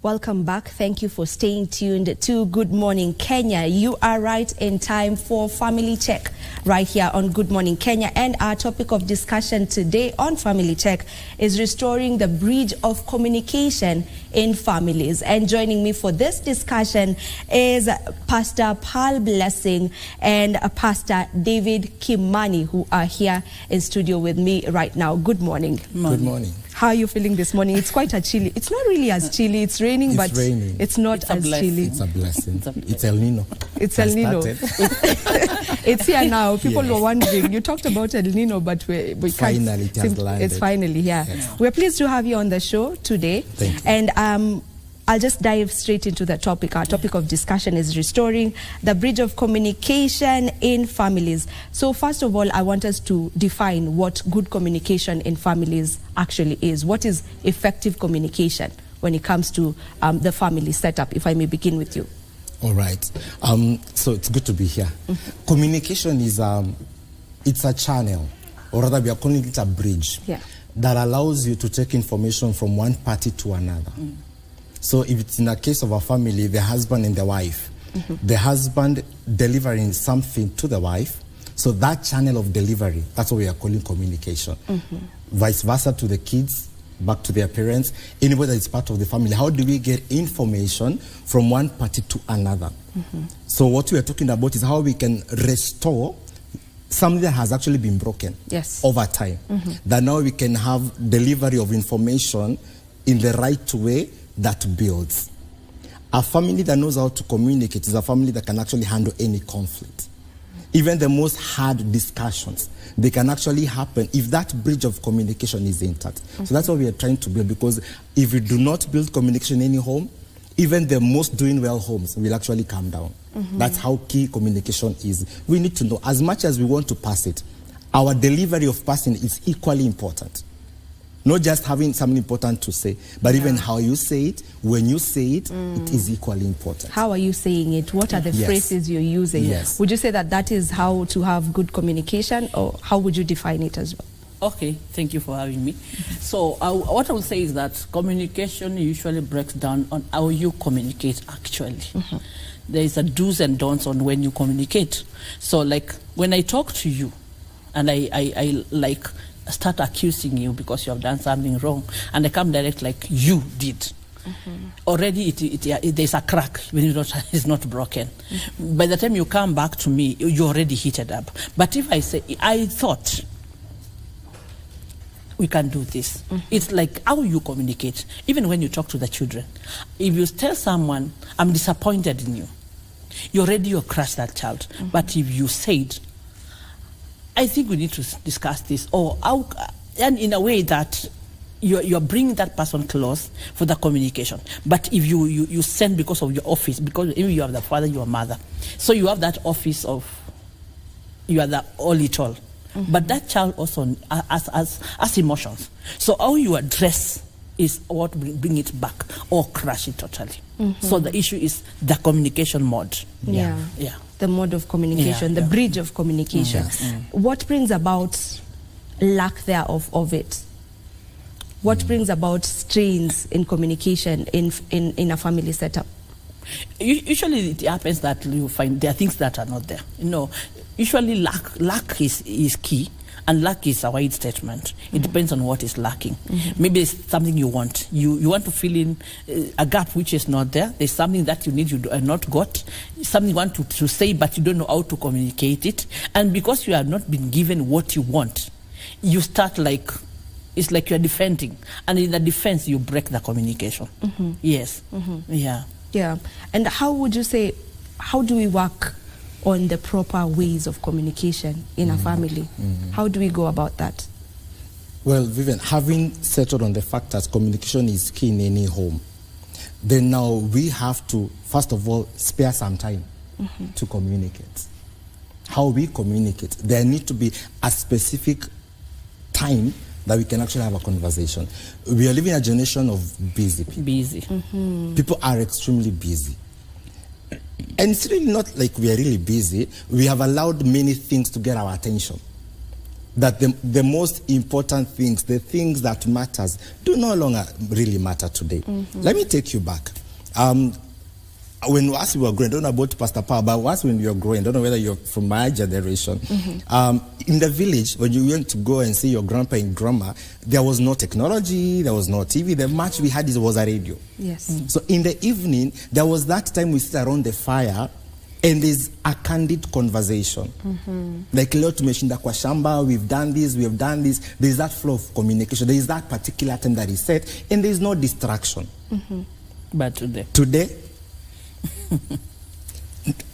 Welcome back. Thank you for staying tuned to Good Morning Kenya. You are right in time for Family Check right here on Good Morning Kenya. And our topic of discussion today on Family Check is restoring the bridge of communication in families. And joining me for this discussion is Pastor Paul Blessing and Pastor David Kimani, who are here in studio with me right now. Good morning. Good morning. How are you feeling this morning? It's quite a chilly. It's not really as chilly. It's raining, it's but raining. It's not as chilly. It's a blessing. It's El Nino. It's El Nino. It's here now. People Yes. were wondering. You talked about El Nino, but we can't. Finally, it has landed. It's finally here. Yes. We're pleased to have you on the show today. Thank you. And I'll just dive straight into the topic. Our topic of discussion is restoring the bridge of communication in families. So first of all, I want us to define what good communication in families actually is. What is effective communication when it comes to the family setup, if I may begin with you? All right. So it's good to be here. Mm-hmm. Communication is it's a channel, or rather we are calling it a bridge, that allows you to take information from one party to another. Mm. So if it's in a case of a family, the husband and the wife, the husband delivering something to the wife, so that channel of delivery, that's what we are calling communication. Vice versa to the kids, back to their parents, anybody that is part of the family. How do we get information from one party to another? So what we are talking about is how we can restore something that has actually been broken over time. That now we can have delivery of information in the right way that builds. A family that knows how to communicate is a family that can actually handle any conflict. Even the most hard discussions, they can actually happen if that bridge of communication is intact. So that's what we are trying to build, because if we do not build communication in any home, even the most doing well homes will actually come down. That's how key communication is. We need to know, as much as we want to pass it, our delivery of passing is equally important. Not just having something important to say, but even how you say it, when you say it, it is equally important. How are you saying it? What are the phrases you're using? Would you say that that is how to have good communication, or how would you define it as well? Okay, thank you for having me. So what I will say is that communication usually breaks down on how you communicate actually. There is a do's and don'ts on when you communicate. So like when I talk to you and I like start accusing you because you have done something wrong, and I come direct like you did. Already there's a crack when it's not broken. By the time you come back to me, you already heated up. But if I say, I thought we can do this, it's like how you communicate. Even when you talk to the children, if you tell someone, I'm disappointed in you, you already crushed that child. But if you said, I think we need to discuss this, or how, and in a way that you're bringing that person close for the communication. But if you send because of your office, because even you have the father, your mother, so you have that office of, you are the all it all. But that child also has emotions. So how you address is what will bring it back or crush it totally. So the issue is the communication mode. The mode of communication, the bridge of communication. What brings about lack thereof of it? What brings about strains in communication in a family setup? Usually it happens that you find there are things that are not there. You know, usually lack is key. And lack is a wide statement. It depends on what is lacking. Maybe it's something you want. You want to fill in a gap which is not there. There's something that you need, you are not got. Something you want to say, but you don't know how to communicate it. And because you have not been given what you want, you start like, it's like you're defending. And in the defense, you break the communication. Yes. Yeah. And how would you say, how do we work on the proper ways of communication in a family? How do we go about that? Well, Vivian, having settled on the fact that communication is key in any home, then now we have to, first of all, spare some time to communicate. How we communicate, there needs to be a specific time that we can actually have a conversation. We are living in a generation of busy people. People are extremely busy. And it's really not like we are really busy. We have allowed many things to get our attention. that the most important things, the things that matters, do no longer really matter today. Let me take you back. When we were growing, I don't know about Pastor Power, but when you were growing, I don't know whether you're from my generation, in the village, when you went to go and see your grandpa and grandma, there was no technology, there was no TV. The much we had was a radio. Yes. So in the evening, there was that time we sit around the fire, and there's a candid conversation. Like, leo tumeshinda kwa shamba, we've done this, There's that flow of communication. There is that particular time that is set, and there's no distraction. But today,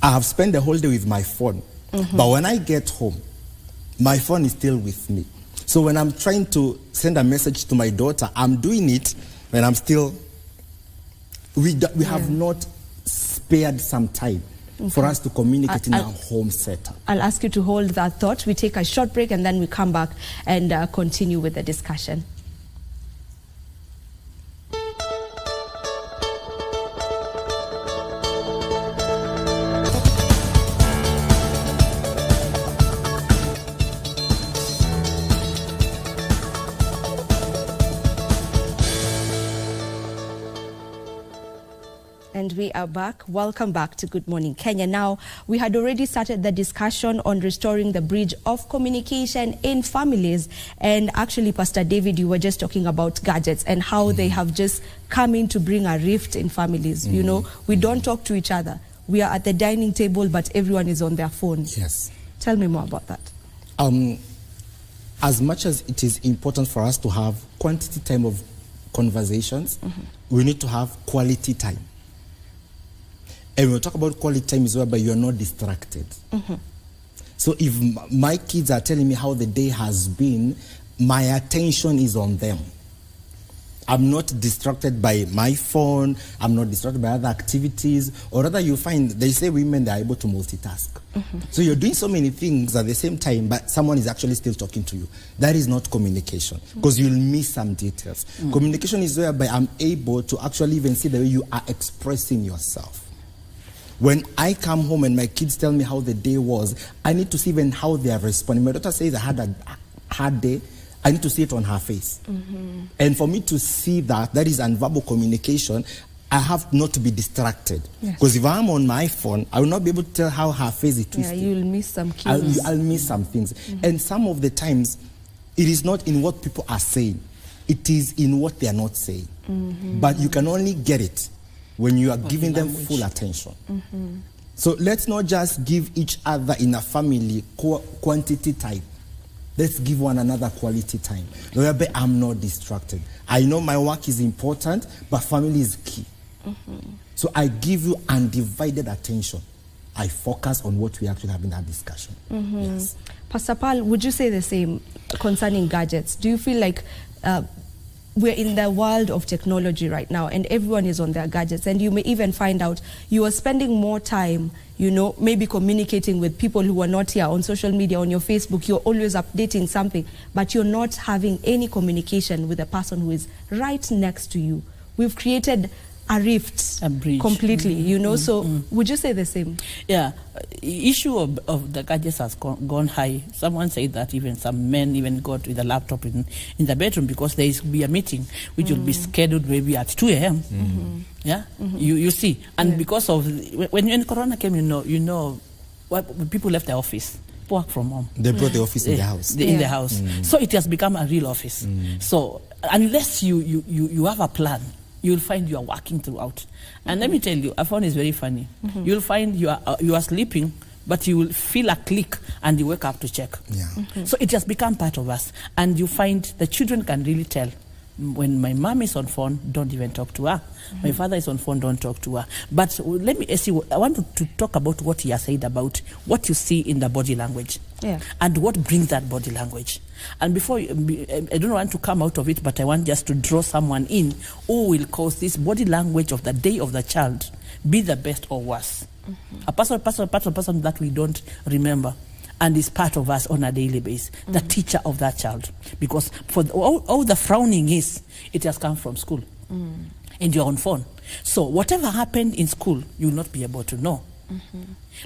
I have spent the whole day with my phone. But when I get home, my phone is still with me. So when I'm trying to send a message to my daughter, I'm doing it when I'm still... We have not spared some time for us to communicate in our home setup. I'll ask you to hold that thought. We take a short break and then we come back and continue with the discussion. And we are back. Welcome back to Good Morning Kenya. Now, we had already started the discussion on restoring the bridge of communication in families. And actually, Pastor David, you were just talking about gadgets and how they have just come in to bring a rift in families. You know, we don't talk to each other. We are at the dining table, but everyone is on their phone. Yes. Tell me more about that. As much as it is important for us to have quantity time of conversations, we need to have quality time. And when we talk about quality time, is whereby you are not distracted. So if my kids are telling me how the day has been, my attention is on them. I'm not distracted by my phone. I'm not distracted by other activities. Or rather, you find, they say women, they are able to multitask. So you're doing so many things at the same time, but someone is actually still talking to you. That is not communication, because you'll miss some details. Communication is whereby I'm able to actually even see the way you are expressing yourself. When I come home and my kids tell me how the day was, I need to see even how they are responding. My daughter says I had a hard day. I need to see it on her face. And for me to see that is nonverbal communication, I have not to be distracted. Because if I'm on my phone, I will not be able to tell how her face is twisted. Yeah, you'll miss some cues. I'll miss some things. And some of the times, it is not in what people are saying. It is in what they are not saying. But you can only get it when you are giving them full attention. So let's not just give each other in a family quantity time. Let's give one another quality time. Whereby I'm not distracted. I know my work is important, but family is key. So I give you undivided attention. I focus on what we actually have in that discussion. Yes. Pastor Paul, would you say the same concerning gadgets? Do you feel like we're in the world of technology right now and everyone is on their gadgets, and you may even find out you are spending more time, you know, maybe communicating with people who are not here on social media, on your Facebook, you're always updating something, but you're not having any communication with the person who is right next to you. We've created a rift, a bridge completely, you know, so would you say the same? Yeah, issue of the gadgets has gone high. Someone said that even some men even got with a laptop in the bedroom because there will be a meeting which will be scheduled maybe at 2 a.m. Yeah, you see, and because of when Corona came, you know, what people left the office. Work from home. They brought the office in the house. In the house. So it has become a real office. So unless you have a plan, you'll find you are working throughout. And let me tell you, a phone is very funny. You'll find you are sleeping, but you will feel a click and you wake up to check. So it has become part of us. And you find the children can really tell. When my mom is on phone, don't even talk to her. My father is on phone, don't talk to her. But let me see, I want to talk about what he has said about what you see in the body language. And what brings that body language. And before, I don't want to come out of it, but I want just to draw someone in who will cause this body language of the day of the child be the best or worse. A person that we don't remember and is part of us on a daily basis, the teacher of that child. Because for all the frowning is, it has come from school and you're on phone. So whatever happened in school, you will not be able to know.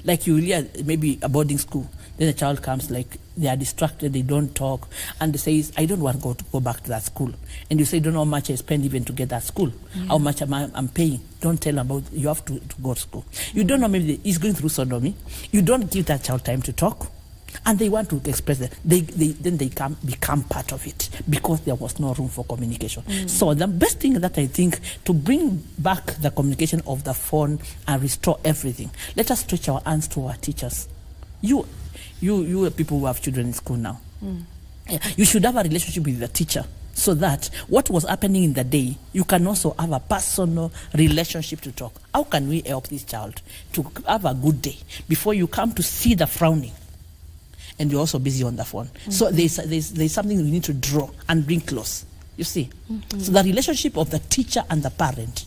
Like you really maybe a boarding school, then a child comes, like they are distracted, they don't talk, and they say, I don't want to go back to that school. And you say, don't know how much I spend even to get that school, how much I'm paying. Don't tell them about, you have to go to school. You don't know, maybe he's going through sodomy. You don't give that child time to talk. And they want to express that. Then they become part of it because there was no room for communication. So the best thing that I think to bring back the communication of the phone and restore everything, let us stretch our hands to our teachers. You are people who have children in school now. You should have a relationship with the teacher so that what was happening in the day, you can also have a personal relationship to talk. How can we help this child to have a good day before you come to see the frowning? And you're also busy on the phone. So there's something we need to draw and bring close, you see. So the relationship of the teacher and the parent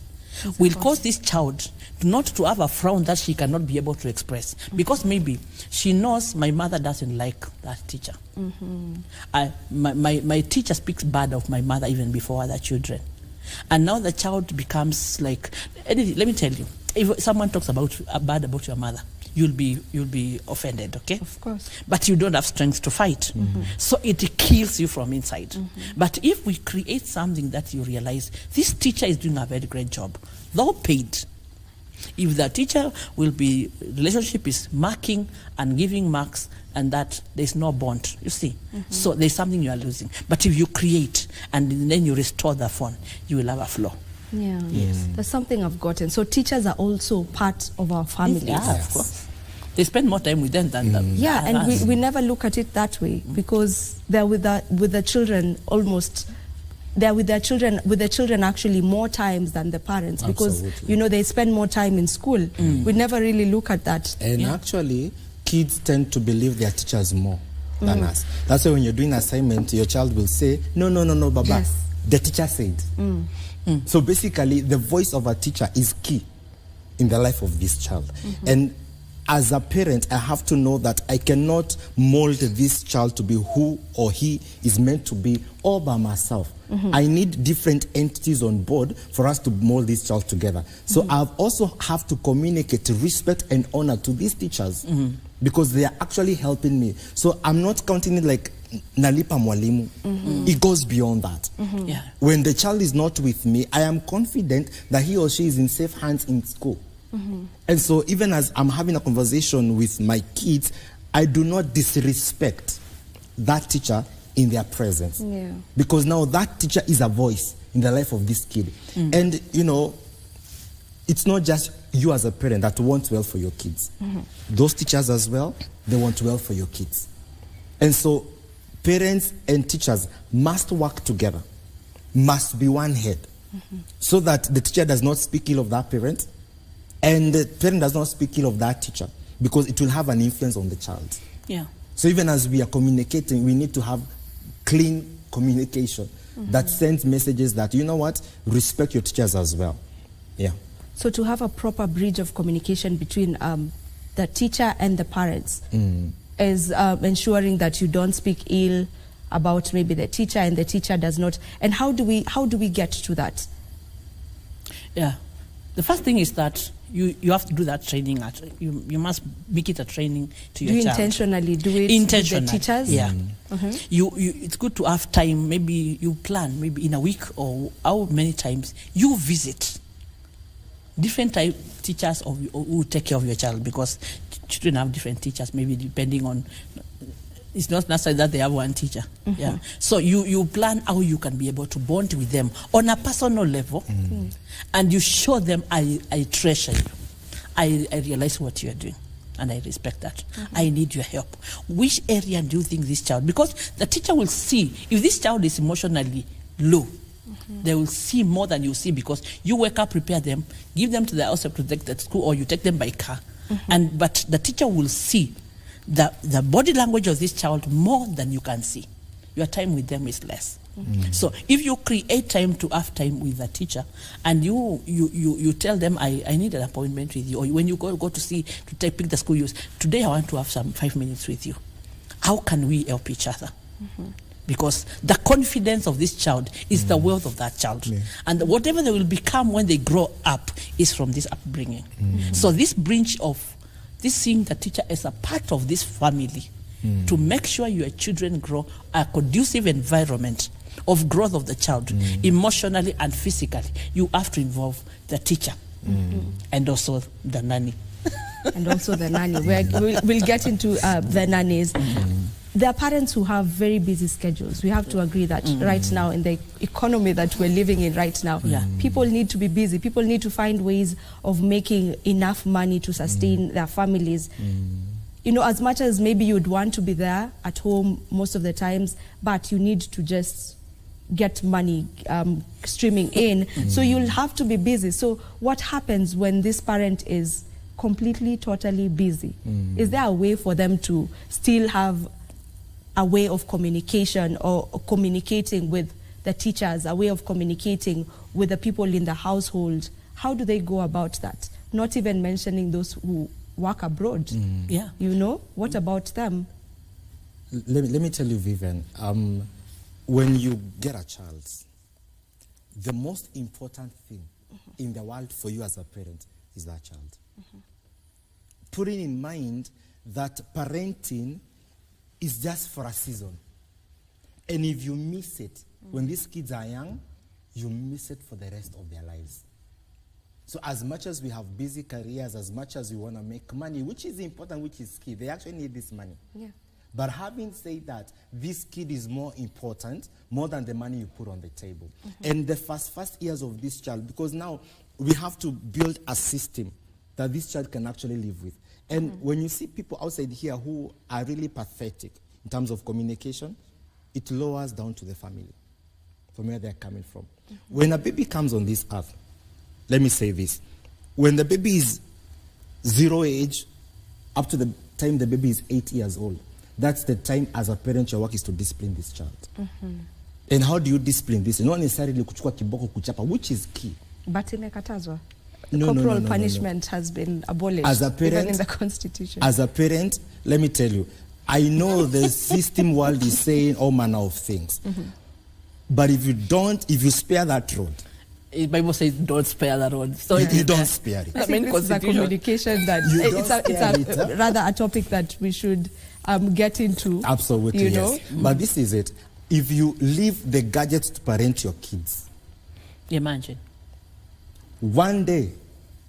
will cause this child not to have a frown that she cannot be able to express. Because maybe she knows my mother doesn't like that teacher. My teacher speaks bad of my mother even before other children. And now the child becomes like, let me tell you, if someone talks bad about your mother, you'll be offended, okay? Of course. But you don't have strength to fight. So it kills you from inside. But if we create something that you realize, this teacher is doing a very great job, though paid. If the teacher relationship is marking and giving marks, and that there's no bond, you see. So there's something you are losing. But if you create and then you restore the phone, you will have a flow. Yeah, there's something I've gotten. So teachers are also part of our families. Yeah, of course. They spend more time with them than them. Yeah, and we never look at it that way because they're with the children almost. They're with the children actually more times than the parents because they spend more time in school. We never really look at that. And actually, kids tend to believe their teachers more than us. That's why when you're doing assignment, your child will say, no, Baba. Yes. The teacher said. So basically, the voice of a teacher is key in the life of this child. And as a parent, I have to know that I cannot mold this child to be who or he is meant to be all by myself. I need different entities on board for us to mold this child together. So I also have to communicate respect and honor to these teachers because they are actually helping me. So I'm not counting it like nalipa mwalimu. It goes beyond that. When the child is not with me, I am confident that he or she is in safe hands in school. And so even as I'm having a conversation with my kids, I do not disrespect that teacher in their presence. Because now that teacher is a voice in the life of this kid. And, it's not just you as a parent that wants well for your kids. Those teachers as well, they want well for your kids. And so parents and teachers must work together, must be one head, so that the teacher does not speak ill of that parent, and the parent does not speak ill of that teacher, because it will have an influence on the child. So even as we are communicating, we need to have clean communication that sends messages that, you know what, respect your teachers as well. So to have a proper bridge of communication between the teacher and the parents is ensuring that you don't speak ill about maybe the teacher and the teacher does not. And how do we get to that? The first thing is that you have to do that training. You must make it a training to your child. Intentionally do it intentionally. With the teachers? It's good to have time. Maybe you plan, maybe in a week or how many times you visit different type teachers who take care of your child, because children have different teachers, maybe depending on, it's not necessary that they have one teacher. So you plan how you can be able to bond with them on a personal level, and you show them, I treasure you, I realize what you are doing, and I respect that. I need your help. Which area do you think this child, because the teacher will see if this child is emotionally low, they will see more than you see, because you wake up, prepare them, give them to the house to take that school, or you take them by car, but the teacher will see the body language of this child more than you can see. Your time with them is less. So if you create time to have time with the teacher, and you tell them, I need an appointment with you, or when you go to pick the school, you say, today I want to have some 5 minutes with you. How can we help each other? Because the confidence of this child is the wealth of that child. And whatever they will become when they grow up is from this upbringing. So this bridge of this seeing the teacher as a part of this family to make sure your children grow a conducive environment of growth of the child, emotionally and physically. You have to involve the teacher and also the nanny. And also the nanny. We'll get into the nannies. There are parents who have very busy schedules. We have to agree that right now in the economy that we're living in right now, people need to be busy. People need to find ways of making enough money to sustain their families. You know, as much as maybe you'd want to be there at home most of the times, but you need to just get money streaming in. So you'll have to be busy. So what happens when this parent is completely, totally busy? Is there a way for them to still have a way of communication or communicating with the teachers, a way of communicating with the people in the household? How do they go about that? Not even mentioning those who work abroad. You know, what about them? Let me tell you, Vivian, when you get a child, the most important thing in the world for you as a parent is that child. Putting in mind that parenting is just for a season. And if you miss it, when these kids are young, you miss it for the rest of their lives. So as much as we have busy careers, as much as we want to make money, which is important, which is key, they actually need this money. But having said that, this kid is more important, more than the money you put on the table. And the first years of this child, because now we have to build a system that this child can actually live with. And when you see people outside here who are really pathetic in terms of communication, it lowers down to the family, from where they're coming from. When a baby comes on this earth, let me say this, when the baby is 0 age, up to the time the baby is 8 years old, that's the time as a parent your work is to discipline this child. And how do you discipline this? Not necessarily kuchukua kiboko kuchapa, which is key. But imekatazwa. Corporal punishment has been abolished, as a parent, even in the Constitution. As a parent, let me tell you, I know the system world is saying all manner of things. But if you spare that road, the Bible says don't spare that road. So you don't spare it. I think this is a communication that it's rather a topic that we should get into. Absolutely, you know? But this is it. If you leave the gadgets to parent your kids, imagine. One day,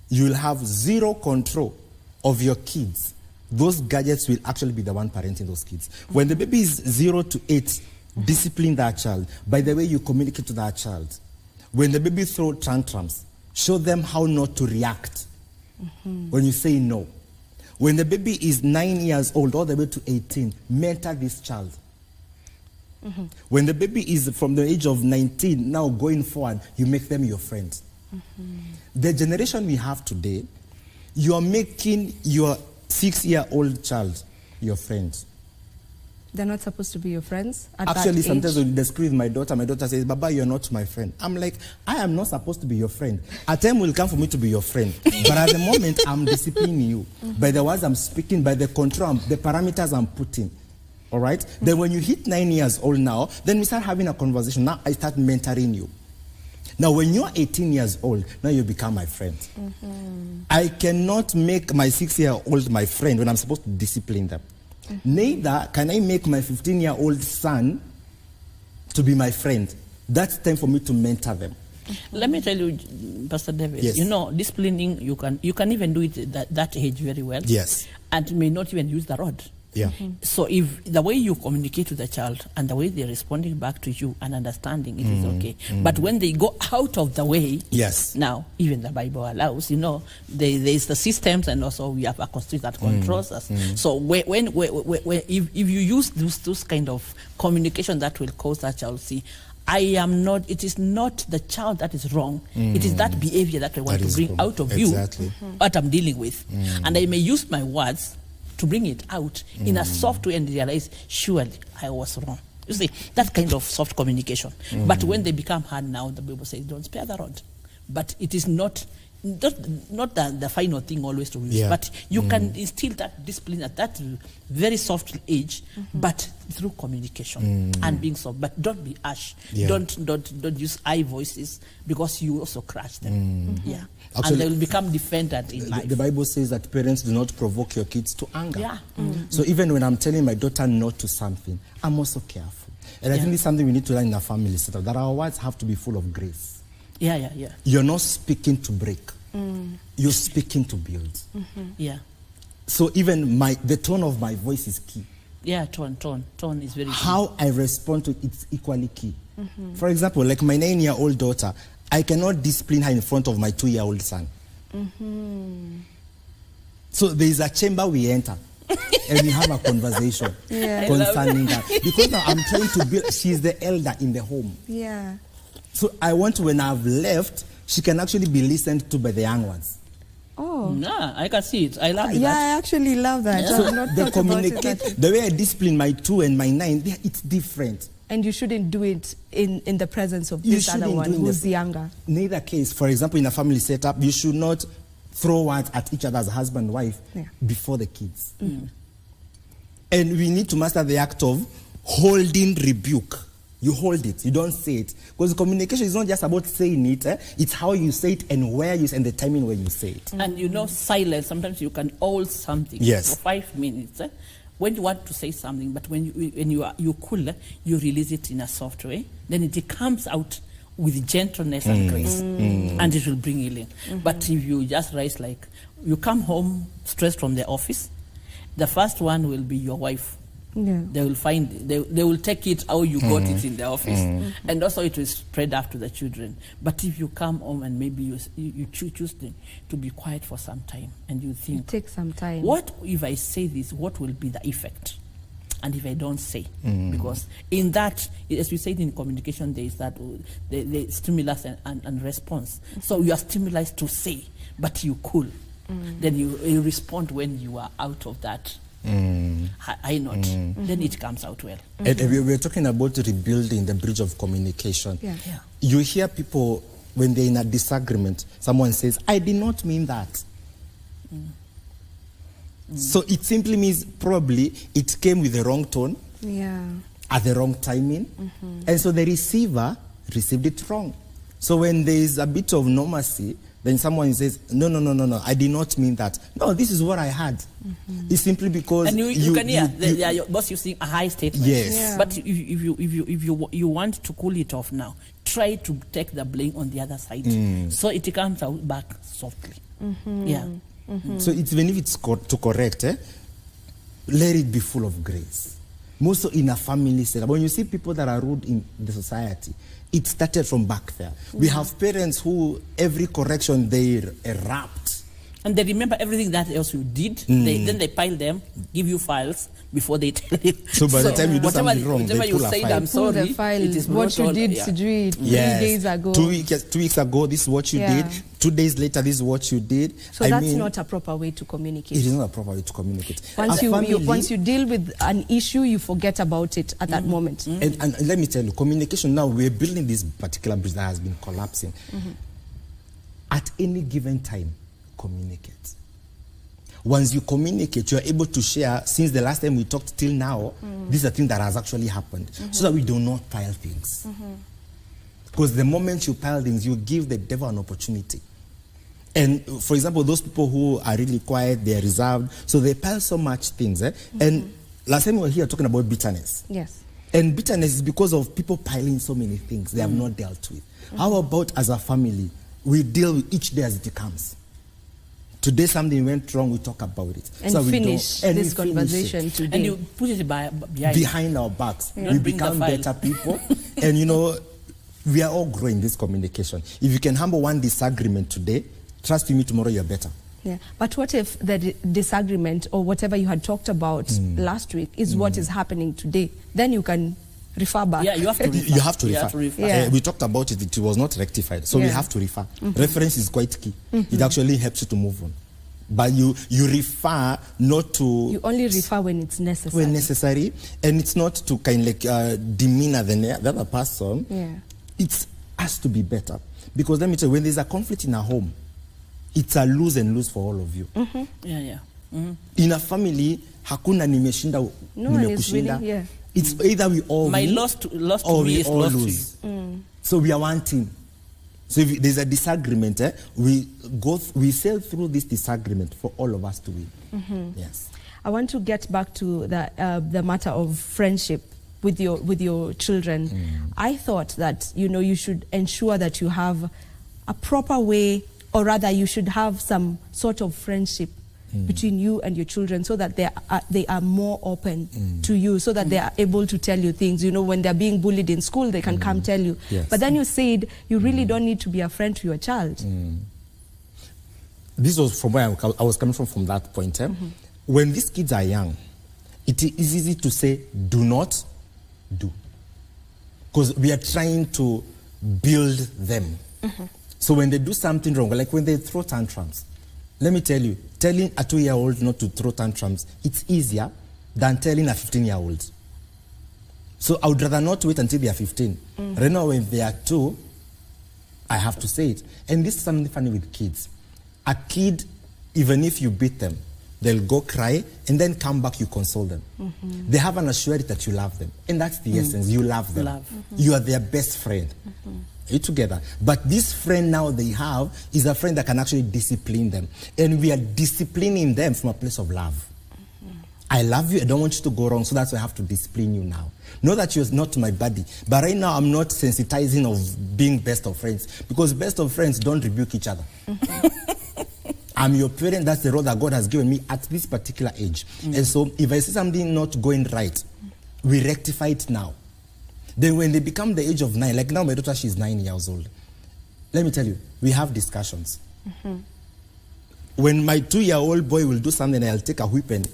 you will have zero control of your kids. Those gadgets will actually be the one parenting those kids. When the baby is 0 to 8, discipline that child. By the way you communicate to that child. When the baby throws tantrums, show them how not to react when you say no. When the baby is 9 years old, all the way to 18, mentor this child. When the baby is from the age of 19, now going forward, you make them your friends. The generation we have today, you are making your 6-year-old child your friend. They're not supposed to be your friends at Actually, that sometimes age? when they scream with my daughter says, Baba, you're not my friend. I'm like, I am not supposed to be your friend. A time will come for me to be your friend. But at the moment, I'm disciplining you by the words I'm speaking, by the control, the parameters I'm putting. All right? Then when you hit 9 years old now, then we start having a conversation. Now I start mentoring you. Now, when you're 18 years old, now you become my friend. I cannot make my 6-year-old my friend when I'm supposed to discipline them. Neither can I make my 15-year-old son to be my friend. That's time for me to mentor them. Let me tell you, Pastor David, you know, disciplining, you can even do it at that age very well. Yes. And may not even use the rod. Yeah. So if the way you communicate with the child and the way they're responding back to you and understanding, it is okay. But when they go out of the way, yes, now even the Bible allows, you know, there's the systems, and also we have a constitution that controls us. So if you use those kind of communication, that will cause that child see, it is not the child that is wrong. It is that behavior that I want to bring out of you, what I'm dealing with. And I may use my words to bring it out in a soft way and realize, surely I was wrong. You see, that kind of soft communication. But when they become hard now, the Bible says, don't spare the rod. But it is not not the final thing always to use, but you can instill that discipline at that very soft age, but through communication and being soft. But don't be harsh. Don't use high voices, because you also crush them. Actually, and they will become defended in life. The Bible says that parents do not provoke your kids to anger. So even when I'm telling my daughter no to something, I'm also careful. And I think it's something we need to learn in our family setup, that our words have to be full of grace. You're not speaking to break. You're speaking to build. So even the tone of my voice is key. Tone is very key. How I respond to it is equally key. For example, like my 9-year-old daughter, I cannot discipline her in front of my 2-year-old son. So there is a chamber we enter. And we have a conversation concerning that. Because now I'm trying to build, she's the elder in the home. So I want, when I've left, she can actually be listened to by the young ones. I can see it. I love that. I actually love that. So the way I discipline my 2 and my 9, it's different. And you shouldn't do it in the presence of this other one who's younger. In either case, for example, in a family setup, you should not throw words at each other as husband and wife before the kids. And we need to master the act of holding rebuke. You hold it, you don't say it. Because communication is not just about saying it, it's how you say it and where you say, and the timing when you say it. And silence, sometimes you can hold something for 5 minutes. When you want to say something, but when you're cool, you release it in a soft way, then it comes out with gentleness and grace, and it will bring healing. But if you just rise, like you come home stressed from the office, the first one will be your wife. They will take it how you got it in the office, and also it will spread after the children. But if you come home and maybe you choose to be quiet for some time, and you think, take some time, what if I say this, what will be the effect? And if I don't say, because in that, as we said in communication, there is that the stimulus and response. So you are stimulated to say, but you cool. Then you respond when you are out of that. Then it comes out well. And we're talking about rebuilding the bridge of communication. You hear people, when they're in a disagreement, someone says, I did not mean that. So it simply means probably it came with the wrong tone, at the wrong timing, and so the receiver received it wrong. So when there is a bit of normalcy, then someone says, no, I did not mean that. No, this is what I had. It's simply because... And you can hear your boss using a high statement. But if you want to cool it off now, try to take the blame on the other side. So it comes out back softly. So even if it's to correct, let it be full of grace. Most in a family setup. When you see people that are rude in the society, it started from back there. We have parents who, every correction, they erupt. And they remember everything that else you did. Then they pile them, give you files before they tell you. So by the time you do something wrong, they pull a file. I'm sorry, the file, it is what you did to do it 3 days ago. 2 weeks ago, this is what you did. 2 days later, this is what you did. So that's not a proper way to communicate. It is not a proper way to communicate. Once you deal with an issue, you forget about it at that moment. And let me tell you, communication now, we're building this particular bridge that has been collapsing. At any given time, communicate. Once you communicate, you're able to share, since the last time we talked till now, this is a thing that has actually happened, so that we do not pile things. Because the moment you pile things, you give the devil an opportunity. And for example, those people who are really quiet, they're reserved, so they pile so much things. And last time we were here talking about bitterness. And bitterness is because of people piling so many things they have not dealt with. How about as a family, we deal with each day as it comes? Today something went wrong, we talk about it. And so finish this conversation today. And you put it behind our backs. We become better people. And you know, we are all growing this communication. If you can handle one disagreement today, trust me, tomorrow you're better. But what if the disagreement or whatever you had talked about last week is what is happening today? Then you can refer back. You have to refer. You have to refer. We talked about it, it was not rectified. So we have to refer. Reference is quite key. It actually helps you to move on. But you refer not to... You only refer when it's necessary. When necessary. And it's not to kind of like demeanor the other person. It has to be better. Because let me tell you, when there's a conflict in a home, it's a lose and lose for all of you. In a family, hakuna nimeshinda, nimekushinda. Really, it's either we all win lost or to me we is all lost lose. to you. So we are one team. So if there's a disagreement, we sail through this disagreement for all of us to win. Yes. I want to get back to the matter of friendship with your children. I thought that you should ensure that you have a proper way, or rather you should have some sort of friendship between you and your children, so that they are more open to you, so that they are able to tell you things. When they're being bullied in school, they can come tell you. Yes. But then you said you really don't need to be a friend to your child. This was from where I was coming from that point. When these kids are young, it is easy to say, do not do. Because we are trying to build them. So when they do something wrong, like when they throw tantrums, let me tell you, telling a 2-year-old not to throw tantrums, it's easier than telling a 15-year-old. So I would rather not wait until they are 15. Right now, when they are 2, I have to say it. And this is something funny with kids. A kid, even if you beat them, they'll go cry, and then come back, you console them. They have an assurance that you love them. And that's the essence, you love them. You are their best friend. Are you together? But this friend now they have is a friend that can actually discipline them. And we are disciplining them from a place of love. I love you, I don't want you to go wrong, so that's why I have to discipline you now. Know that you're not my buddy. But right now, I'm not sensitizing of being best of friends, because best of friends don't rebuke each other. I'm your parent, that's the role that God has given me at this particular age. And so if I see something not going right, we rectify it now. Then when they become the age of 9, like now my daughter, she's 9 years old. Let me tell you, we have discussions. When my 2-year-old boy will do something, I'll take a whip, and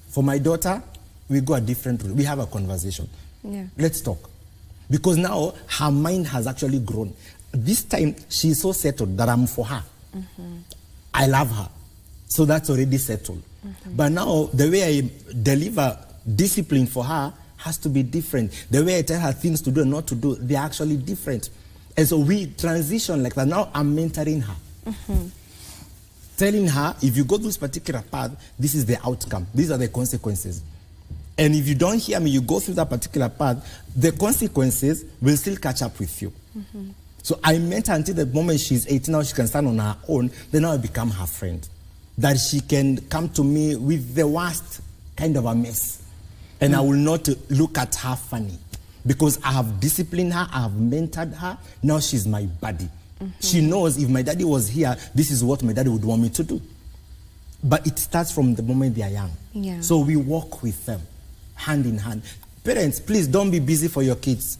for my daughter, we go a different route. We have a conversation. Let's talk. Because now her mind has actually grown. This time, she's so settled that I'm for her. I love her. So that's already settled. But now, the way I deliver discipline for her has to be different. The way I tell her things to do and not to do, they're actually different. And so we transition like that. Now I'm mentoring her. Telling her, if you go this particular path, this is the outcome. These are the consequences. And if you don't hear me, you go through that particular path, the consequences will still catch up with you. So I mentor until the moment she's 18, now she can stand on her own, then now I become her friend. That she can come to me with the worst kind of a mess. And I will not look at her funny. Because I have disciplined her, I have mentored her, now she's my buddy. She knows if my daddy was here, this is what my daddy would want me to do. But it starts from the moment they are young. So we walk with them, hand in hand. Parents, please don't be busy for your kids.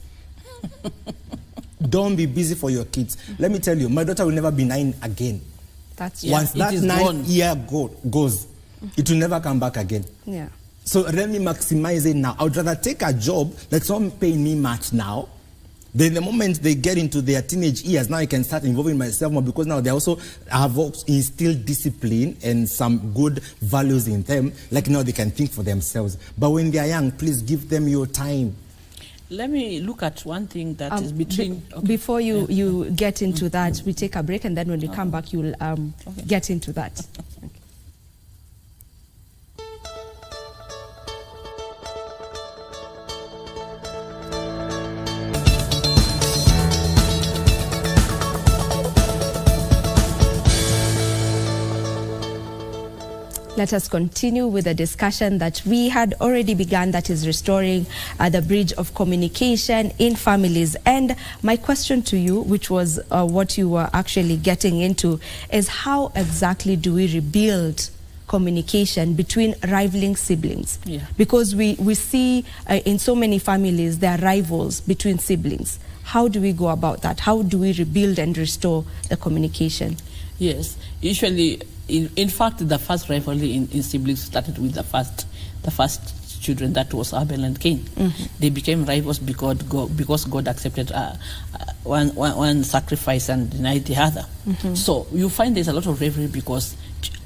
Don't be busy for your kids. Let me tell you, my daughter will never be 9 again. Once that 9 year goes, it will never come back again. So let me maximize it now. I would rather take a job that's not paying me much now. Then the moment they get into their teenage years, now I can start involving myself more, because now they also have instilled discipline and some good values in them. Like now they can think for themselves. But when they are young, please give them your time. Let me look at one thing that is between... Before you get into that, we take a break, and then when you come back, you'll get into that. Let us continue with the discussion that we had already begun, that is restoring the bridge of communication in families. And my question to you, which was what you were actually getting into, is how exactly do we rebuild communication between rivaling siblings? Because we see in so many families there are rivals between siblings. How do we go about that? How do we rebuild and restore the communication? Yes, usually... In fact, the first rivalry in siblings started with the first children, that was Abel and Cain. They became rivals because God accepted one sacrifice and denied the other. So you find there's a lot of rivalry because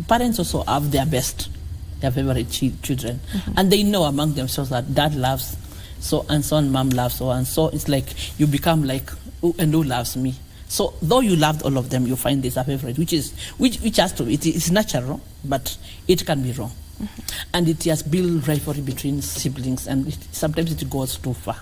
parents also have their favorite children, and they know among themselves that dad loves so and so, and mom loves so and so. It's like you become like, who loves me? So though you loved all of them, you find there's a favorite, which has to, it's natural, but it can be wrong. And it has built rivalry between siblings, and sometimes it goes too far.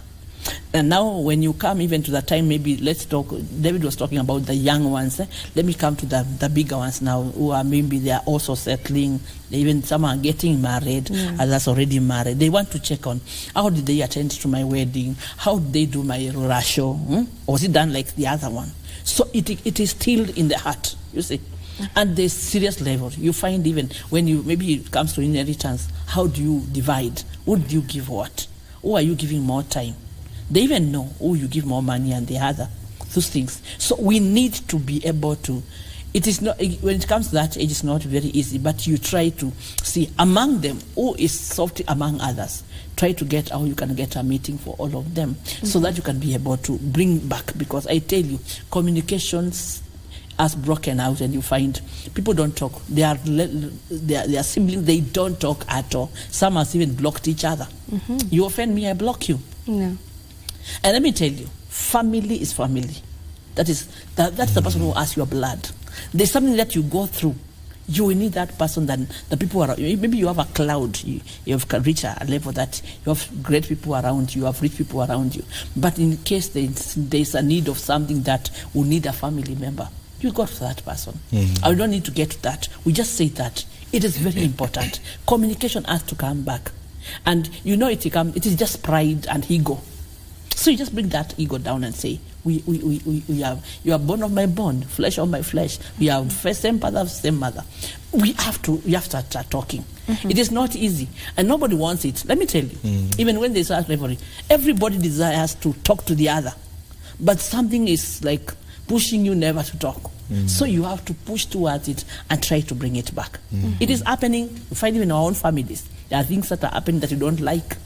And now when you come even to the time, maybe let's talk, David was talking about the young ones. Let me come to the bigger ones now, who are maybe they are also settling, even some are getting married, others already married. They want to check on, how did they attend to my wedding? How did they do my rasho? Or was it done like the other one? So it is still in the heart, you see. And there's serious level. You find even when maybe it comes to inheritance, how do you divide? Who do you give what? Who are you giving more time? They even know who you give more money and the other, those things. So we need to be able to, it is not, when it comes to that age, it's not very easy, but you try to see among them who is soft among others. Try to get how you can get a meeting for all of them, so that you can be able to bring back, because I tell you, communications has broken out, and you find people don't talk. They are siblings, they don't talk at all. Some have even blocked each other. You offend me, I block you. No. And let me tell you, family is family. That's the person who has your blood. There's something that you go through. You will need that person than the people around you. Maybe you have a cloud. You have reached a level that you have great people around you, you have rich people around you. But in case there's a need of something that will need a family member, you go to that person. I don't need to get to that. We just say that. It is very important. Communication has to come back. And you know it is just pride and ego. So you just bring that ego down and say, you are bone of my bone, flesh of my flesh. We are same father, same mother. We have to start talking. It is not easy, and nobody wants it. Let me tell you, even when there's a rivalry, everybody desires to talk to the other, but something is like pushing you never to talk. So you have to push towards it and try to bring it back. It is happening. You find even in our own families, there are things that are happening that you don't like.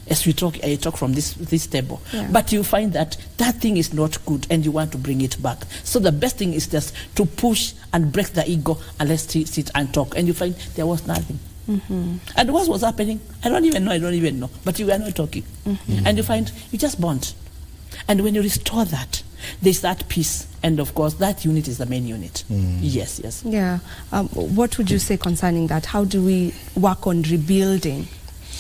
As we talk, I talk from this table. But you find that thing is not good, and you want to bring it back. So the best thing is just to push and break the ego, and let's sit and talk. And you find there was nothing. And what was happening? I don't even know. But you were not talking. And you find you just bond. And when you restore that, there's that peace. And of course, that unit is the main unit. Yes. Yeah. What would you say concerning that? How do we work on rebuilding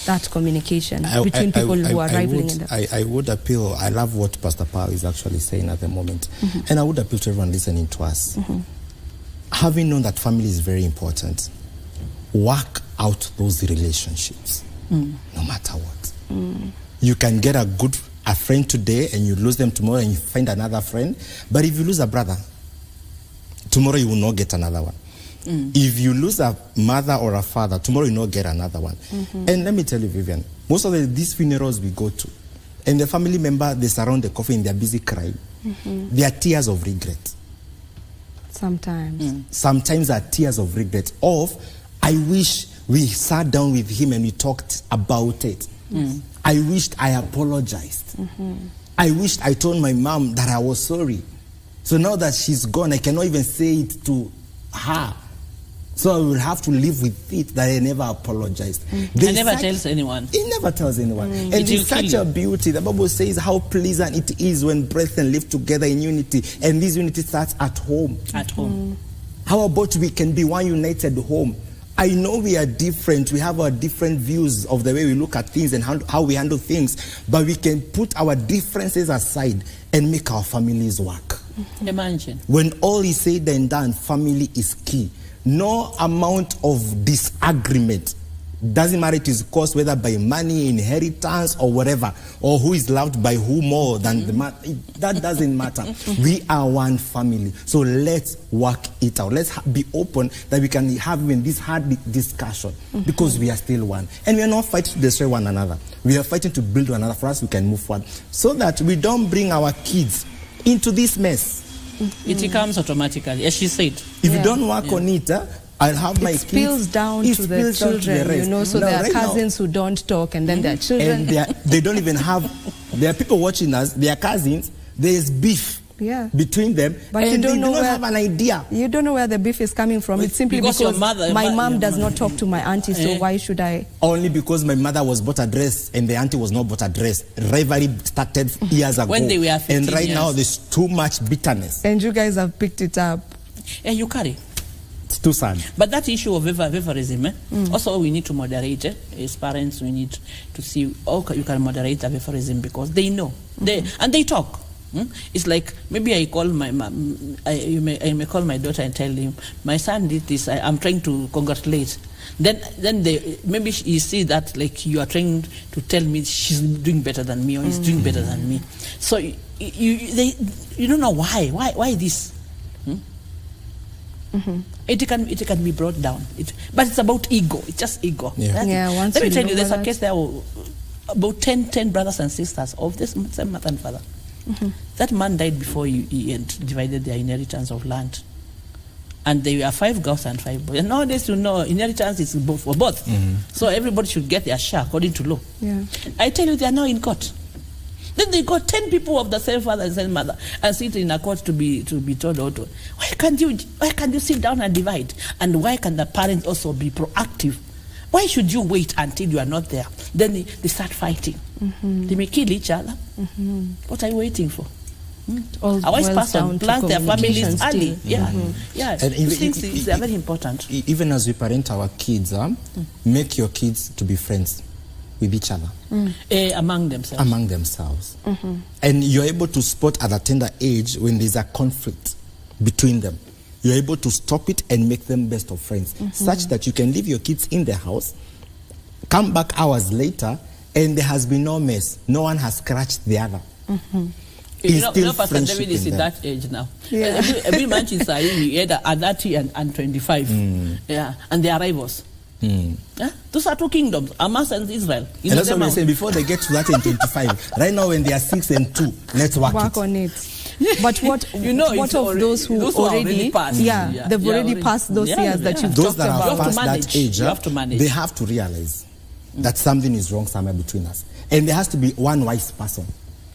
that communication between people who are rivaling in the... I would appeal, I love what Pastor Paul is actually saying at the moment, and I would appeal to everyone listening to us. Having known that family is very important, work out those relationships, no matter what. You can get a friend today, and you lose them tomorrow, and you find another friend, but if you lose a brother, tomorrow you will not get another one. If you lose a mother or a father, tomorrow you will not get another one. And let me tell you, Vivian, most of these funerals we go to, and the family member, they surround the coffin, they're busy crying. They are tears of regret. Sometimes. Sometimes are tears of regret. I wish we sat down with him and we talked about it. I wished I apologized. I wished I told my mom that I was sorry. So now that she's gone, I cannot even say it to her. So I will have to live with it that I never apologized. I never tells anyone. He never tells anyone. And it's such a beauty. The Bible says how pleasant it is when brethren live together in unity. And this unity starts at home. At home. How about we can be one united home? I know we are different. We have our different views of the way we look at things and how we handle things. But we can put our differences aside and make our families work. Imagine. When all is said and done, family is key. No amount of disagreement, doesn't matter it is caused whether by money, inheritance, or whatever, or who is loved by who more than the man, that doesn't matter. We are one family. So let's work it out. Let's be open that we can have even this hard discussion, because we are still one. And we are not fighting to destroy one another. We are fighting to build one another. For us, we can move forward, so that we don't bring our kids into this mess. It comes automatically, as she said. If you don't work on it, I'll have my kids. It spills down to the children, you know, so there are cousins who don't talk, and then there are children. And they don't even have, there are people watching us, they are cousins, there is beef between them, but and you don't they know do not have an idea. You don't know where the beef is coming from. It's simply because your mother, my mom does not talk to my auntie, so why should I? Only because my mother was bought a dress and the auntie was not bought a dress. Rivalry started years ago. When they were 15 and right years. now there's too much bitterness. And you guys have picked it up. Yeah, you carry. It's too sad. But that issue of favorism, also we need to moderate. As parents, we need to see, you can moderate the favorism because they know. And they talk. It's like, maybe I call my mom, I may call my daughter and tell him, my son did this, I'm trying to congratulate. Then maybe you see that, like, you are trying to tell me she's doing better than me or he's doing better than me. So you don't know why this. It can be brought down. But it's about ego. It's just ego. Let me tell you, there's a case there about 10 brothers and sisters of this same mother and father. That man died before he had divided their inheritance of land. And there were 5 girls and 5 boys. And nowadays, inheritance is for both. So everybody should get their share according to law. I tell you, they are now in court. Then they got 10 people of the same father and same mother and sit in a court to be told, why can't you sit down and divide? And why can the parents also be proactive? Why should you wait until you are not there? Then they start fighting. They may kill each other. What are you waiting for? A wise person plans their families early. These things are very important. Even as we parent our kids, make your kids to be friends with each other. Among themselves. And you're able to spot at a tender age when there's a conflict between them. You're able to stop it and make them best of friends, such that you can leave your kids in the house, come back hours later, and there has been no mess. No one has scratched the other. Pastor David is in that age now. Every month in Sahi, he had a 30 and 25. And they are rivals. Those are 2 kingdoms, Hamas and Israel. And that's what I'm saying, before they get to that in 25, right now when they are 6 and 2, let's work on it. But what of those who already passed? They've already passed those years that you've talked about. Those that have passed that age, you have to manage. They have to realize that something is wrong somewhere between us. And there has to be one wise person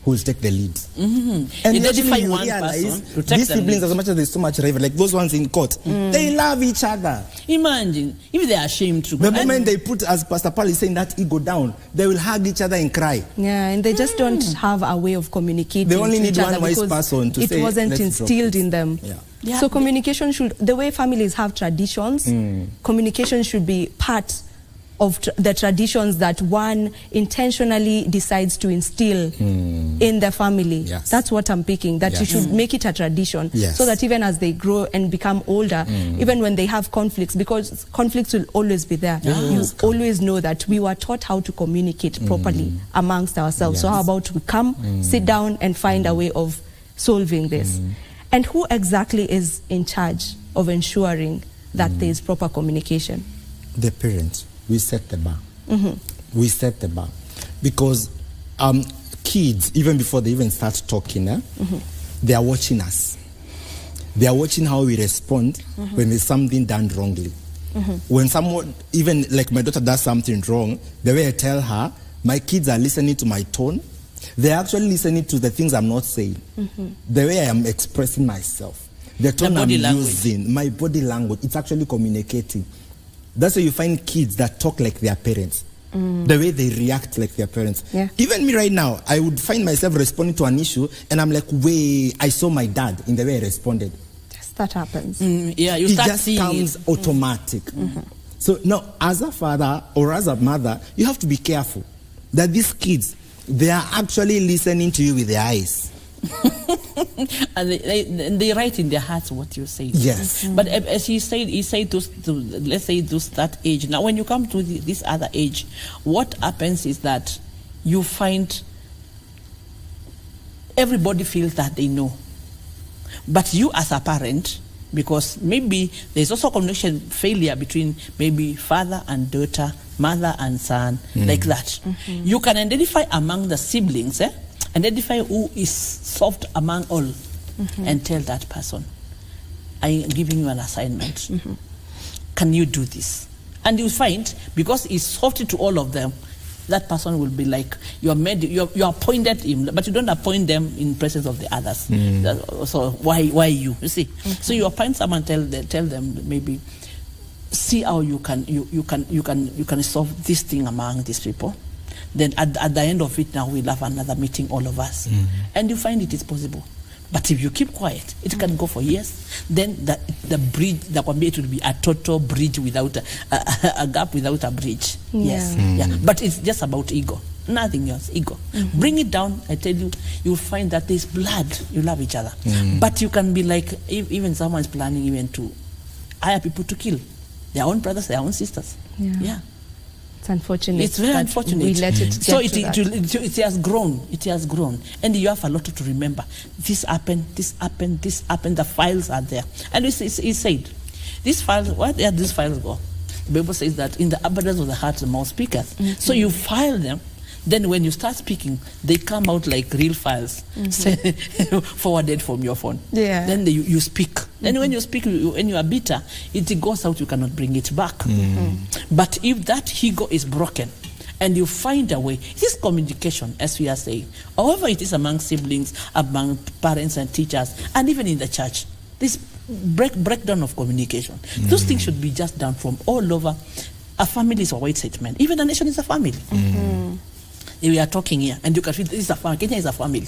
who will take the lead. And identify you one realize person, these siblings, as much as there's so much rivalry, like those ones in court, they love each other. Imagine if they are ashamed to. The moment they put, as Pastor Paul is saying, that ego down, they will hug each other and cry. And they just don't have a way of communicating. They only need one wise person to say, it wasn't instilled in them. So communication should, the way families have traditions, communication should be part of the traditions that one intentionally decides to instill in the family. That's what I'm picking, that you should make it a tradition, so that even as they grow and become older, even when they have conflicts, because conflicts will always be there, you always know that we were taught how to communicate properly amongst ourselves. So how about we come, sit down and find a way of solving this? And who exactly is in charge of ensuring that there is proper communication? The parents. We set the bar. We set the bar. Because kids, even before they even start talking, they are watching us. They are watching how we respond when there's something done wrongly. When someone, even like my daughter does something wrong, the way I tell her, my kids are listening to my tone. They're actually listening to the things I'm not saying. The way I am expressing myself. The tone I'm using, my body language, it's actually communicating. That's why you find kids that talk like their parents. The way they react like their parents. Even me right now, I would find myself responding to an issue and I'm like, wait, I saw my dad in the way I responded. Yes, that happens. You start just seeing comes automatic. So now, as a father or as a mother, you have to be careful that these kids, they are actually listening to you with their eyes. And they write in their hearts what you say. Yes. But as he said let's say that age. Now, when you come to this other age, what happens is that you find everybody feels that they know. But you as a parent, because maybe there's also communication failure between maybe father and daughter, mother and son, like that. You can identify among the siblings, identify who is soft among all, and tell that person, I am giving you an assignment. Can you do this? And you find, because it's soft to all of them, that person will be like, you appointed him, but you don't appoint them in presence of the others. So why you see? So you appoint someone, tell them maybe, see how you can solve this thing among these people. Then at the end of it, now we'll have another meeting, all of us, and you find it is possible. But if you keep quiet, it can go for years. Then the bridge, it will be a total bridge without a gap without a bridge. Yes, yeah. But it's just about ego, nothing else. Ego. Bring it down. I tell you, you'll find that there's blood. You love each other, but you can be like, even someone's planning even to hire people to kill their own brothers, their own sisters. Yeah. It's unfortunate. It's very unfortunate. We let it so get it has grown. It has grown, and you have a lot to remember. This happened. This happened. This happened. The files are there, and he said, these files. Where did these files go? The Bible says that in the abundance of the heart, the mouth speaketh. So you file them. Then when you start speaking, they come out like real files, forwarded from your phone. Yeah. Then you speak. Then when you speak, when you are bitter, it goes out, you cannot bring it back. But if that ego is broken, and you find a way, it is communication, as we are saying. However it is among siblings, among parents and teachers, and even in the church, this breakdown of communication. Those things should be just done from all over. A family is a white statement. Even a nation is a family. We are talking here, and you can feel this is a family. Kenya is a family.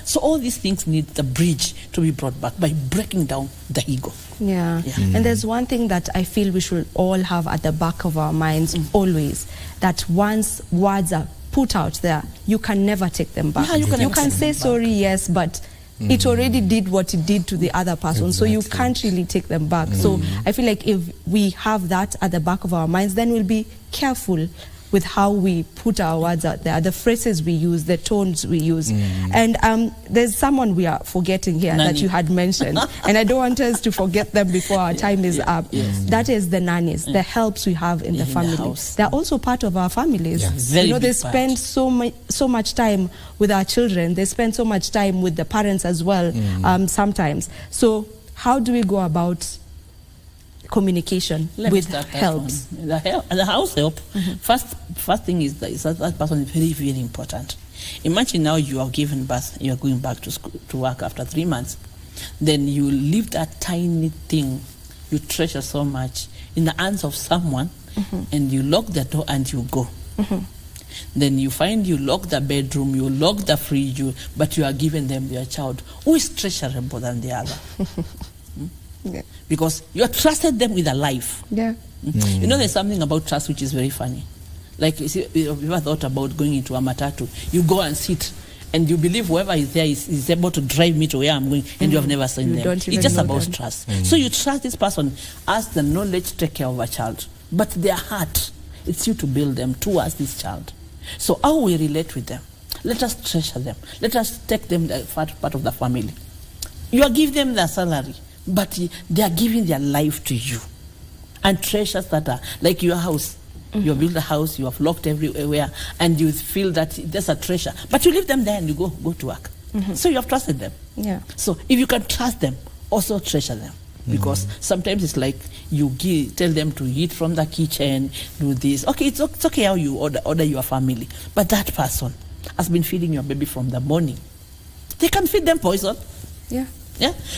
So all these things need the bridge to be brought back by breaking down the ego. And there's one thing that I feel we should all have at the back of our minds always, that once words are put out there, you can never take them back. You can say sorry, yes, but it already did what it did to the other person, so you can't really take them back. So I feel like if we have that at the back of our minds, then we'll be careful with how we put our words out there, the phrases we use, the tones we use. And there's someone we are forgetting here that you had mentioned, and I don't want us to forget them before our time is up. That is the nannies, the helps we have in the family. They're also part of our families. You know, they spend so much time with our children. They spend so much time with the parents as well, sometimes. So how do we go about communication with helps? The house help. First thing is that person is very, very important. Imagine now you are given birth, you are going back to school, to work after 3 months. Then you leave that tiny thing you treasure so much in the hands of someone, and you lock the door and you go. Then you find you lock the bedroom, you lock the fridge, but you are giving them their child who is treasurable than the other. Because you have trusted them with a life. You know, there's something about trust which is very funny. Like, you see, you ever thought about going into a matatu? You go and sit, and you believe whoever is there is able to drive me to where I'm going, and you have never seen them. It's just about trust. So you trust this person as the knowledge to take care of a child, but their heart, it's you to build them towards this child. So how we relate with them, let us treasure them. Let us take them as part of the family. You are giving them their salary, but they are giving their life to you. And treasures that are like your house. You have built a house, you have locked everywhere, and you feel that there's a treasure. But you leave them there and you go to work. So you have trusted them. So if you can trust them, also treasure them. Because sometimes it's like you tell them to eat from the kitchen, do this. Okay, it's okay how you order your family. But that person has been feeding your baby from the morning. They can feed them poison.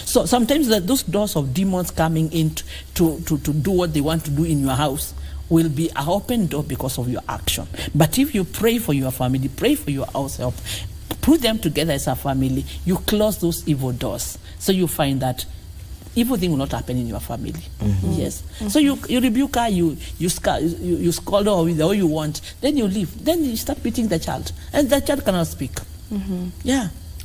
So sometimes those doors of demons coming in to do what they want to do in your house will be an open door because of your action. But if you pray for your family, pray for your house help, put them together as a family, you close those evil doors. So you find that evil thing will not happen in your family. So you rebuke her, you scold her with all you want, then you leave. Then you start beating the child, and the child cannot speak.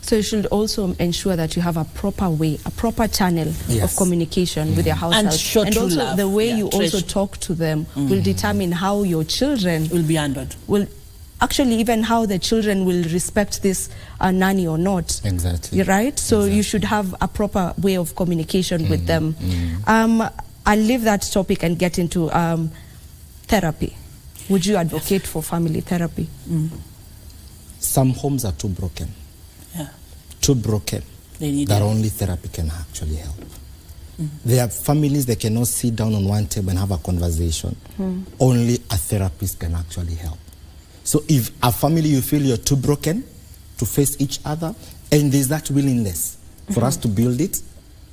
So you should also ensure that you have a proper way, a proper channel of communication with your household. And also love. The way you also talk to them will determine how your children will be handled. Actually, even how the children will respect this nanny or not. Exactly. Right? So you should have a proper way of communication with them. I'll leave that topic and get into therapy. Would you advocate for family therapy? Some homes are too broken. Too broken that only therapy can actually help. There are families that cannot sit down on one table and have a conversation. Only a therapist can actually help. So if a family you feel you're too broken to face each other, and there's that willingness for us to build it,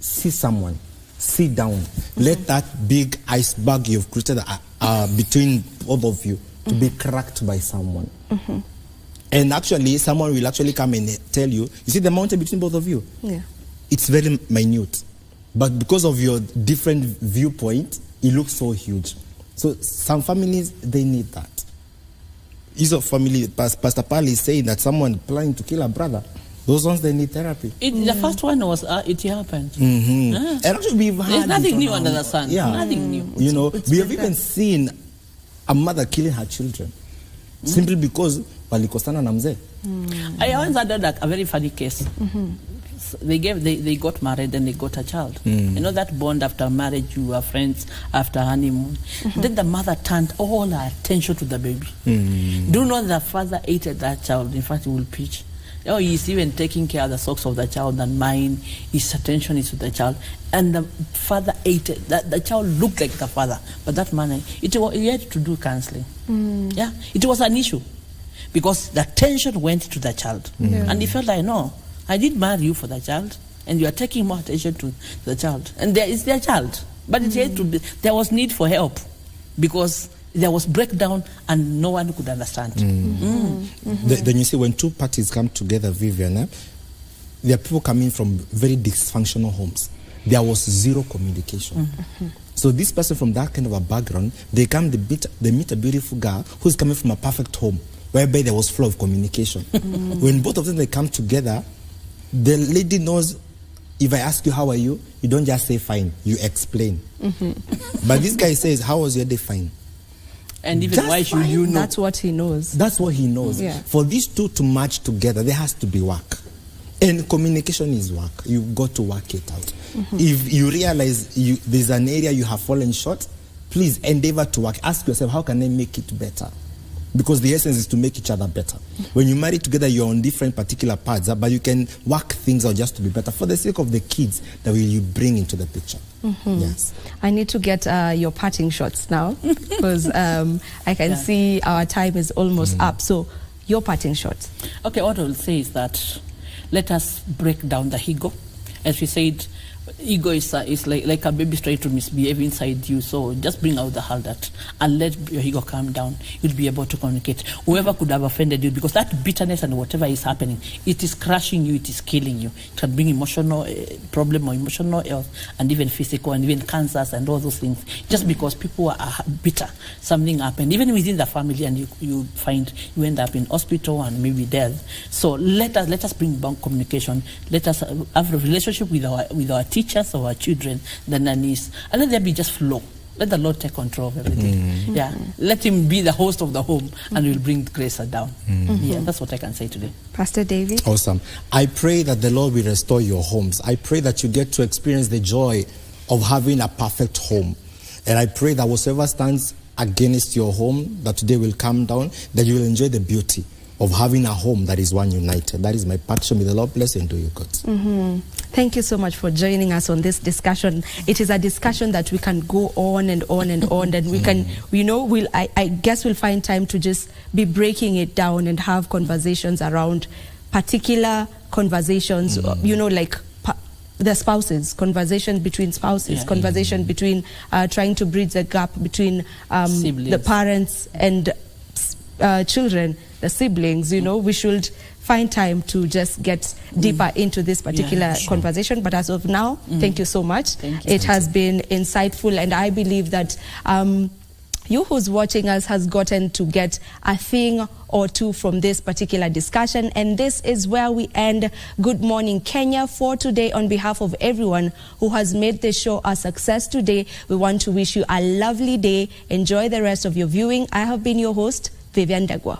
see someone, sit down, let that big iceberg you've created between both of you to be cracked by someone. And actually, someone will actually come and tell you, you see the mountain between both of you? Yeah. It's very minute. But because of your different viewpoint, it looks so huge. So some families, they need that. Is a family, Pastor Pali is saying that someone planning to kill a brother, those ones, they need therapy. The first one was, it happened. And actually, we've had There's nothing new under the sun. Yeah. Nothing new. You know, we have even seen a mother killing her children simply because walikosana na mzee. I once had a very funny case. They got married and they got a child. You know that bond after marriage, you are friends after honeymoon. Then the mother turned all her attention to the baby. Do you know the father hated that child? In fact, he will preach. Oh, he's even taking care of the socks of the child and mine. His attention is to the child. And the father hated that. The child looked like the father. But that man, he had to do counseling. Yeah, it was an issue. Because the attention went to the child. And he felt like, no, I did marry you for the child. And you are taking more attention to the child. And there is their child. But it had to be, there was need for help. Because there was breakdown and no one could understand. Then you see, when two parties come together, Vivian, there are people coming from very dysfunctional homes. There was zero communication. So this person from that kind of a background, they meet a beautiful girl who's coming from a perfect home, whereby there was flow of communication. When both of them, they come together, the lady knows, if I ask you, how are you? You don't just say fine, you explain. But this guy says, how was your day? Fine. And even why should you know? That's what he knows. That's what he knows. For these two to match together, there has to be work. And communication is work. You've got to work it out. If you realize there's an area you have fallen short, please endeavor to work. Ask yourself, how can I make it better? Because the essence is to make each other better. When you marry together, you're on different particular paths, but you can work things out just to be better for the sake of the kids that you bring into the picture. Yes. I need to get your parting shots now, because I can see our time is almost up. So your parting shots. Okay, what I will say is that let us break down the ego. As we said, ego is like a baby trying to misbehave inside you. So just bring out the heart that and let your ego calm down. You'll be able to communicate. Whoever could have offended you, because that bitterness and whatever is happening, it is crushing you, it is killing you. It can bring emotional problem or emotional health and even physical and even cancers and all those things. Just because people are bitter, something happened, even within the family, and you find you end up in hospital and maybe death. So let us bring back communication. Let us have a relationship with our teachers or our children, the nannies, and let there be just flow. Let the Lord take control of everything. Let him be the host of the home, and we'll bring grace down. Yeah, that's what I can say today. Pastor David? Awesome. I pray that the Lord will restore your homes. I pray that you get to experience the joy of having a perfect home. And I pray that whatsoever stands against your home, that today will come down, that you will enjoy the beauty of having a home that is one united. That is my passion. May the Lord bless you and do you good. Thank you so much for joining us on this discussion. It is a discussion that we can go on and on and on, and we can, I guess we'll find time to just be breaking it down and have conversations around particular conversations, like the spouses, conversation between spouses, conversation between trying to bridge the gap between the parents and children, the siblings. We should find time to just get deeper into this particular conversation. But as of now, thank you so much. It has been insightful, and I believe that you who's watching us has gotten to get a thing or two from this particular discussion. And this is where we end Good Morning Kenya for today. On behalf of everyone who has made this show a success today, we want to wish you a lovely day. Enjoy the rest of your viewing. I have been your host, Vivian Dagwa.